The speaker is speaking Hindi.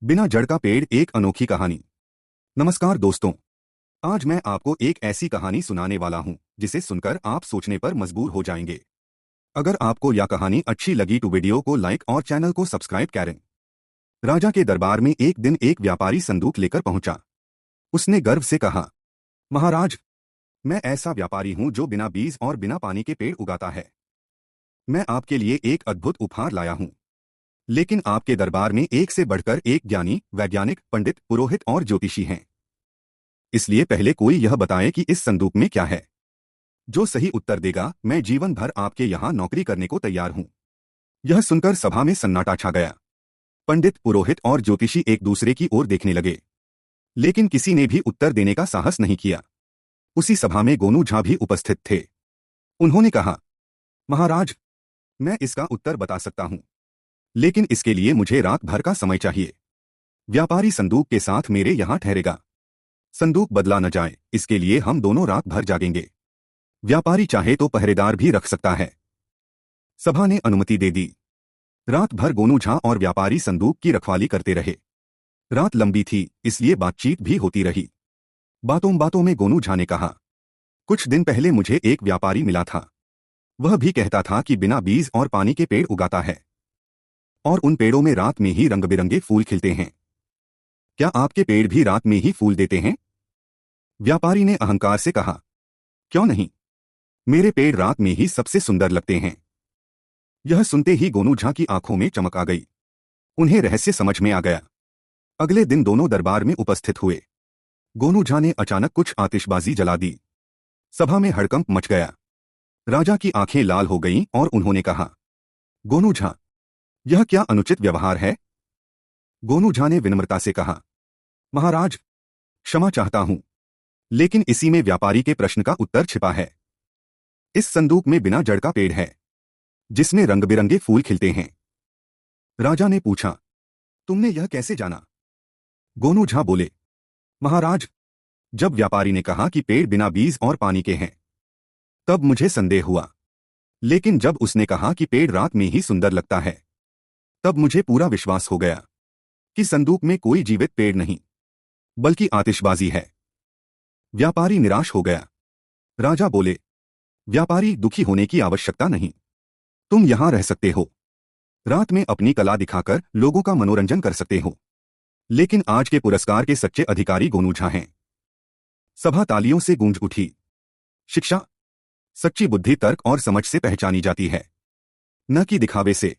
बिना जड़ का पेड़, एक अनोखी कहानी। नमस्कार दोस्तों, आज मैं आपको एक ऐसी कहानी सुनाने वाला हूं जिसे सुनकर आप सोचने पर मजबूर हो जाएंगे। अगर आपको यह कहानी अच्छी लगी तो वीडियो को लाइक और चैनल को सब्सक्राइब करें। राजा के दरबार में एक दिन एक व्यापारी संदूक लेकर पहुंचा। उसने गर्व से कहा, महाराज, मैं ऐसा व्यापारी हूं जो बिना बीज और बिना पानी के पेड़ उगाता है। मैं आपके लिए एक अद्भुत उपहार लाया हूं। लेकिन आपके दरबार में एक से बढ़कर एक ज्ञानी, वैज्ञानिक, पंडित, पुरोहित और ज्योतिषी हैं। इसलिए पहले कोई यह बताए कि इस संदूक में क्या है। जो सही उत्तर देगा, मैं जीवन भर आपके यहां नौकरी करने को तैयार हूं। यह सुनकर सभा में सन्नाटा छा गया। पंडित, पुरोहित और ज्योतिषी एक दूसरे की ओर देखने लगे, लेकिन किसी ने भी उत्तर देने का साहस नहीं किया। उसी सभा में गोनू झा भी उपस्थित थे। उन्होंने कहा, महाराज, मैं इसका उत्तर बता सकता हूं, लेकिन इसके लिए मुझे रात भर का समय चाहिए। व्यापारी संदूक के साथ मेरे यहां ठहरेगा। संदूक बदला न जाए, इसके लिए हम दोनों रात भर जागेंगे। व्यापारी चाहे तो पहरेदार भी रख सकता है। सभा ने अनुमति दे दी। रात भर गोनू झा और व्यापारी संदूक की रखवाली करते रहे। रात लंबी थी, इसलिए बातचीत भी होती रही। बातों बातों में गोनू झा ने कहा, कुछ दिन पहले मुझे एक व्यापारी मिला था। वह भी कहता था कि बिना बीज और पानी के पेड़ उगाता है, और उन पेड़ों में रात में ही रंग बिरंगे फूल खिलते हैं। क्या आपके पेड़ भी रात में ही फूल देते हैं? व्यापारी ने अहंकार से कहा, क्यों नहीं, मेरे पेड़ रात में ही सबसे सुंदर लगते हैं। यह सुनते ही गोनू झा की आंखों में चमक आ गई। उन्हें रहस्य समझ में आ गया। अगले दिन दोनों दरबार में उपस्थित हुए। गोनू झा ने अचानक कुछ आतिशबाजी जला दी। सभा में हड़कंप मच गया। राजा की आंखें लाल हो गईं और उन्होंने कहा, गोनू झा, यह क्या अनुचित व्यवहार है? गोनू झा ने विनम्रता से कहा, महाराज, क्षमा चाहता हूं, लेकिन इसी में व्यापारी के प्रश्न का उत्तर छिपा है। इस संदूक में बिना जड़ का पेड़ है, जिसमें रंग बिरंगे फूल खिलते हैं। राजा ने पूछा, तुमने यह कैसे जाना? गोनू झा बोले, महाराज, जब व्यापारी ने कहा कि पेड़ बिना बीज और पानी के हैं, तब मुझे संदेह हुआ। लेकिन जब उसने कहा कि पेड़ रात में ही सुंदर लगता है, तब मुझे पूरा विश्वास हो गया कि संदूक में कोई जीवित पेड़ नहीं, बल्कि आतिशबाजी है। व्यापारी निराश हो गया। राजा बोले, व्यापारी, दुखी होने की आवश्यकता नहीं। तुम यहां रह सकते हो। रात में अपनी कला दिखाकर लोगों का मनोरंजन कर सकते हो। लेकिन आज के पुरस्कार के सच्चे अधिकारी गोनू झा हैं। सभा तालियों से गूंज उठी। शिक्षा, सच्ची बुद्धि तर्क और समझ से पहचानी जाती है, न कि दिखावे से।